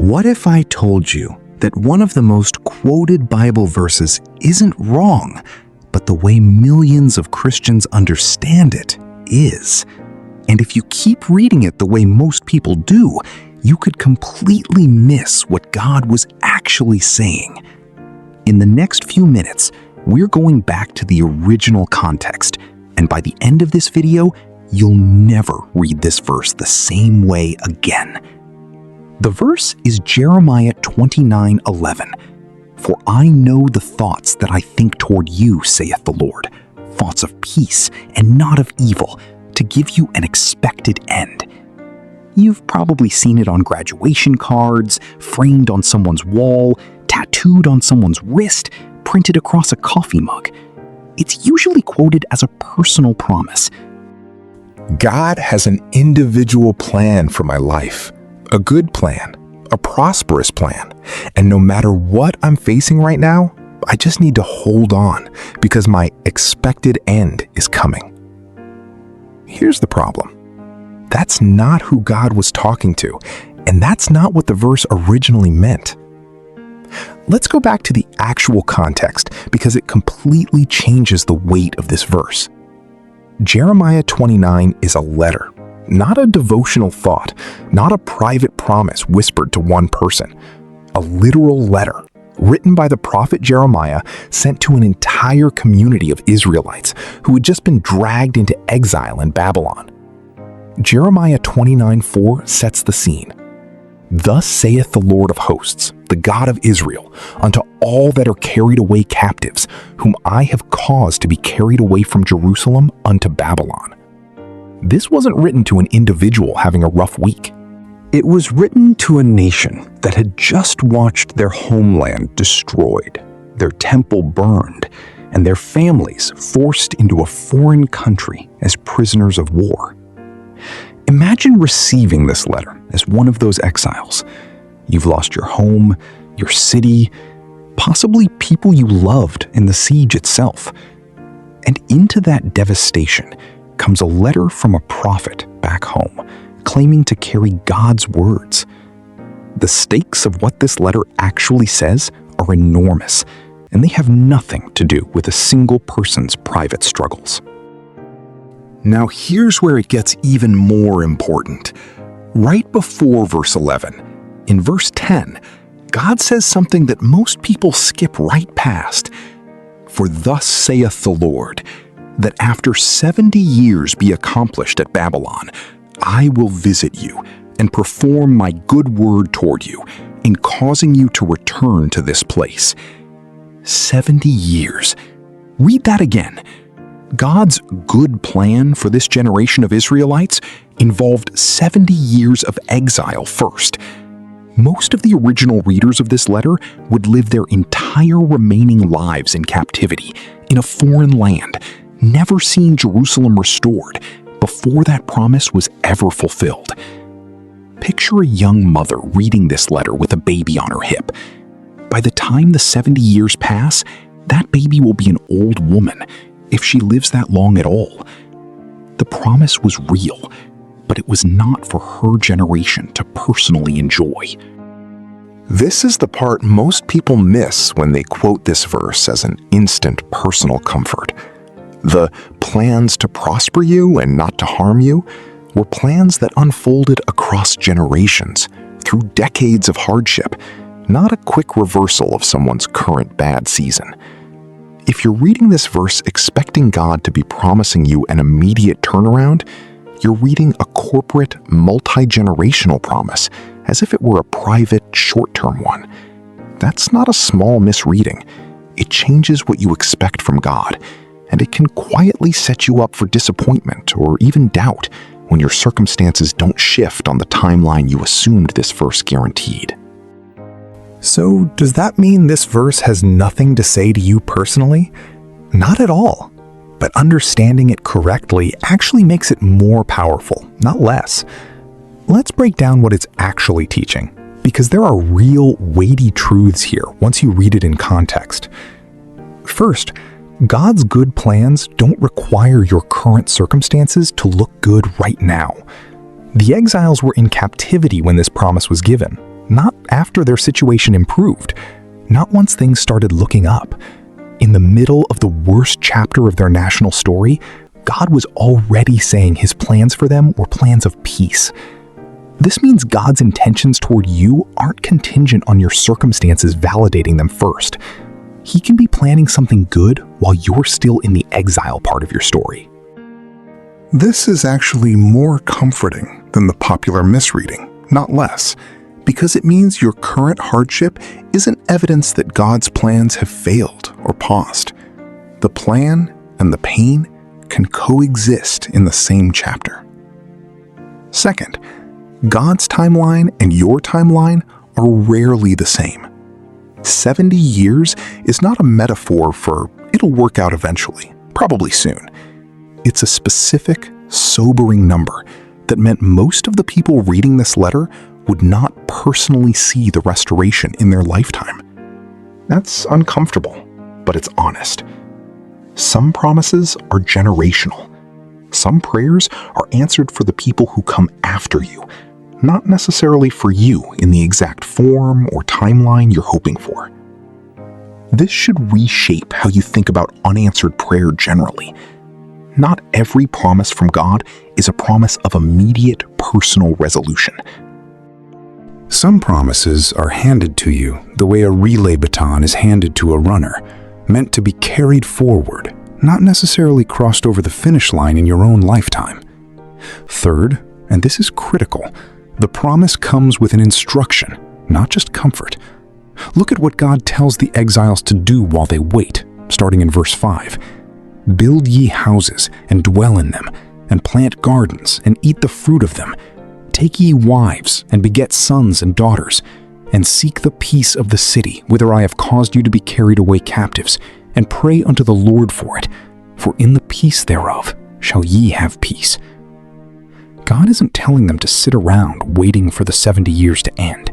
What if I told you that one of the most quoted Bible verses isn't wrong, but the way millions of Christians understand it is? And if you keep reading it the way most people do, you could completely miss what God was actually saying. In the next few minutes, we're going back to the original context, and by the end of this video, you'll never read this verse the same way again. The verse is Jeremiah 29:11. "For I know the thoughts that I think toward you, saith the Lord, thoughts of peace and not of evil, to give you an expected end." You've probably seen it on graduation cards, framed on someone's wall, tattooed on someone's wrist, printed across a coffee mug. It's usually quoted as a personal promise. God has an individual plan for my life, a good plan, a prosperous plan. And no matter what I'm facing right now, I just need to hold on because my expected end is coming. Here's the problem. That's not who God was talking to, and that's not what the verse originally meant. Let's go back to the actual context because it completely changes the weight of this verse. Jeremiah 29 is a letter, not a devotional thought, not a private promise whispered to one person. A literal letter, written by the prophet Jeremiah, sent to an entire community of Israelites who had just been dragged into exile in Babylon. Jeremiah 29:4 sets the scene. "Thus saith the Lord of hosts, the God of Israel, unto all that are carried away captives, whom I have caused to be carried away from Jerusalem unto Babylon." This wasn't written to an individual having a rough week. It was written to a nation that had just watched their homeland destroyed, their temple burned, and their families forced into a foreign country as prisoners of war. Imagine receiving this letter as one of those exiles. You've lost your home, your city, possibly people you loved in the siege itself. And into that devastation comes a letter from a prophet back home, claiming to carry God's words. The stakes of what this letter actually says are enormous, and they have nothing to do with a single person's private struggles. Now here's where it gets even more important. Right before verse 11, in verse 10, God says something that most people skip right past. "For thus saith the Lord, that after 70 years be accomplished at Babylon, I will visit you and perform my good word toward you in causing you to return to this place." 70 years. Read that again. God's good plan for this generation of Israelites involved 70 years of exile first. Most of the original readers of this letter would live their entire remaining lives in captivity, in a foreign land, never seeing Jerusalem restored before that promise was ever fulfilled. Picture a young mother reading this letter with a baby on her hip. By the time the 70 years pass, that baby will be an old woman, if she lives that long at all. The promise was real, but it was not for her generation to personally enjoy. This is the part most people miss when they quote this verse as an instant personal comfort. The plans to prosper you and not to harm you were plans that unfolded across generations, through decades of hardship, not a quick reversal of someone's current bad season. If you're reading this verse expecting God to be promising you an immediate turnaround, you're reading a corporate, multi-generational promise, as if it were a private, short-term one. That's not a small misreading. It changes what you expect from God, and it can quietly set you up for disappointment or even doubt when your circumstances don't shift on the timeline you assumed this verse guaranteed. So, does that mean this verse has nothing to say to you personally? Not at all. But understanding it correctly actually makes it more powerful, not less. Let's break down what it's actually teaching, because there are real, weighty truths here once you read it in context. First, God's good plans don't require your current circumstances to look good right now. The exiles were in captivity when this promise was given, Not after their situation improved. Not once things started looking up. In the middle of the worst chapter of their national story, God was already saying his plans for them were plans of peace. This means God's intentions toward you aren't contingent on your circumstances validating them first. He can be planning something good while you're still in the exile part of your story. This is actually more comforting than the popular misreading, not less, because it means your current hardship isn't evidence that God's plans have failed or paused. The plan and the pain can coexist in the same chapter. Second, God's timeline and your timeline are rarely the same. 70 years is not a metaphor for it'll work out eventually, probably soon. It's a specific, sobering number that meant most of the people reading this letter would not personally see the restoration in their lifetime. That's uncomfortable, but it's honest. Some promises are generational. Some prayers are answered for the people who come after you, not necessarily for you in the exact form or timeline you're hoping for. This should reshape how you think about unanswered prayer generally. Not every promise from God is a promise of immediate personal resolution. Some promises are handed to you the way a relay baton is handed to a runner, meant to be carried forward, not necessarily crossed over the finish line in your own lifetime. Third, and this is critical, the promise comes with an instruction, not just comfort. Look at what God tells the exiles to do while they wait, starting in verse 5. Build ye houses, and dwell in them, and plant gardens, and eat the fruit of them. Take ye wives, and beget sons and daughters, and seek the peace of the city, whither I have caused you to be carried away captives, and pray unto the Lord for it, for in the peace thereof shall ye have peace. God isn't telling them to sit around waiting for the 70 years to end.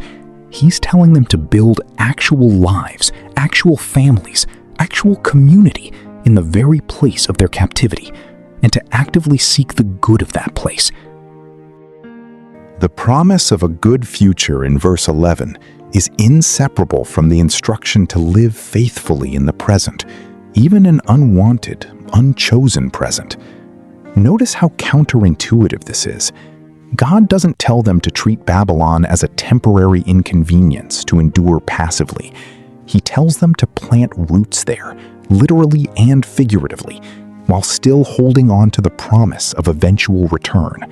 He's telling them to build actual lives, actual families, actual community in the very place of their captivity, and to actively seek the good of that place. The promise of a good future in verse 11 is inseparable from the instruction to live faithfully in the present, even an unwanted, unchosen present. Notice how counterintuitive this is. God doesn't tell them to treat Babylon as a temporary inconvenience to endure passively. He tells them to plant roots there, literally and figuratively, while still holding on to the promise of eventual return.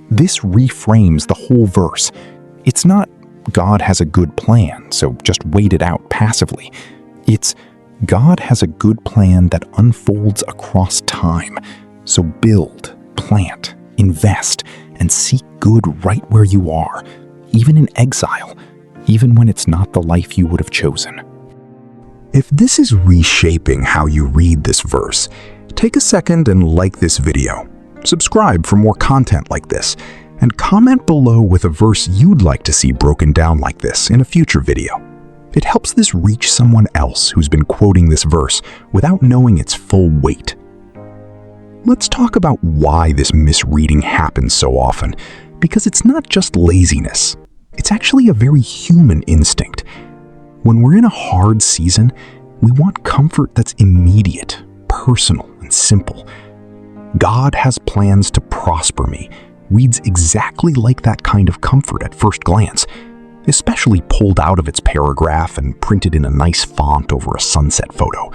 This reframes the whole verse. It's not God has a good plan, so just wait it out passively. It's God has a good plan that unfolds across time. So build, plant, invest, and seek good right where you are, even in exile, even when it's not the life you would have chosen. If this is reshaping how you read this verse, take a second and like this video. Subscribe for more content like this, and comment below with a verse you'd like to see broken down like this in a future video. It helps this reach someone else who's been quoting this verse without knowing its full weight. Let's talk about why this misreading happens so often, because it's not just laziness. It's actually a very human instinct. When we're in a hard season, we want comfort that's immediate, personal, and simple. God has plans to prosper me reads exactly like that kind of comfort at first glance, especially pulled out of its paragraph and printed in a nice font over a sunset photo.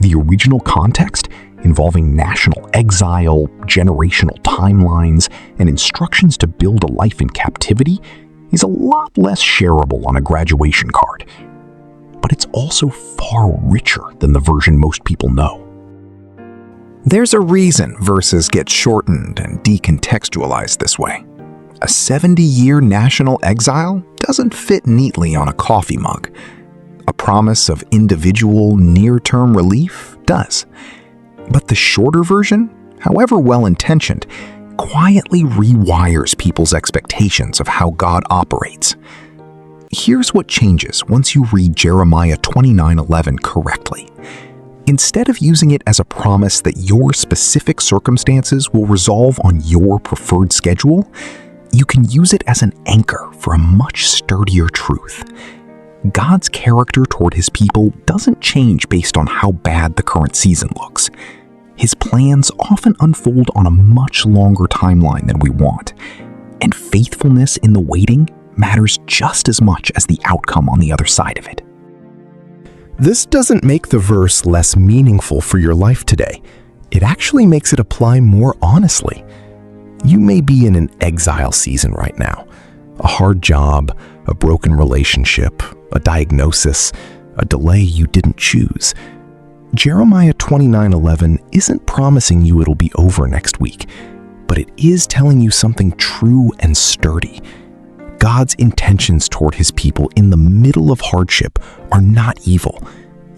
The original context, involving national exile, generational timelines, and instructions to build a life in captivity, is a lot less shareable on a graduation card. But it's also far richer than the version most people know. There's a reason verses get shortened and decontextualized this way. A 70-year national exile doesn't fit neatly on a coffee mug. A promise of individual, near-term relief does. But the shorter version, however well-intentioned, quietly rewires people's expectations of how God operates. Here's what changes once you read Jeremiah 29:11 correctly. Instead of using it as a promise that your specific circumstances will resolve on your preferred schedule, you can use it as an anchor for a much sturdier truth. God's character toward his people doesn't change based on how bad the current season looks. His plans often unfold on a much longer timeline than we want, and faithfulness in the waiting matters just as much as the outcome on the other side of it. This doesn't make the verse less meaningful for your life today. It actually makes it apply more honestly. You may be in an exile season right now. A hard job, a broken relationship, a diagnosis, a delay you didn't choose. Jeremiah 29:11 isn't promising you it'll be over next week, but it is telling you something true and sturdy. God's intentions toward his people in the middle of hardship are not evil,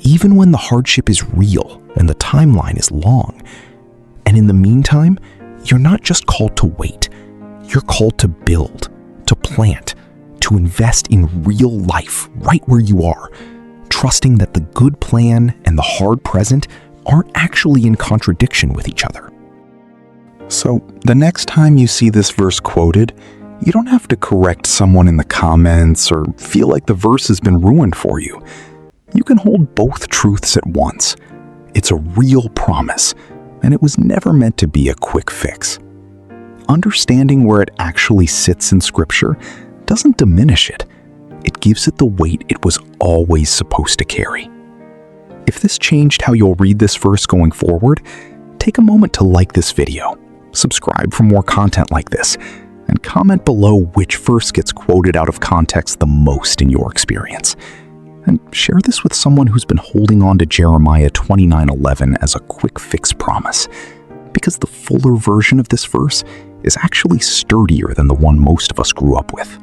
even when the hardship is real and the timeline is long. And in the meantime, you're not just called to wait. You're called to build, to plant, to invest in real life right where you are, trusting that the good plan and the hard present aren't actually in contradiction with each other. So, the next time you see this verse quoted, you don't have to correct someone in the comments or feel like the verse has been ruined for you. You can hold both truths at once. It's a real promise, and it was never meant to be a quick fix. Understanding where it actually sits in Scripture doesn't diminish it. It gives it the weight it was always supposed to carry. If this changed how you'll read this verse going forward, take a moment to like this video, subscribe for more content like this, and comment below which verse gets quoted out of context the most in your experience. And share this with someone who's been holding on to Jeremiah 29:11 as a quick fix promise, because the fuller version of this verse is actually sturdier than the one most of us grew up with.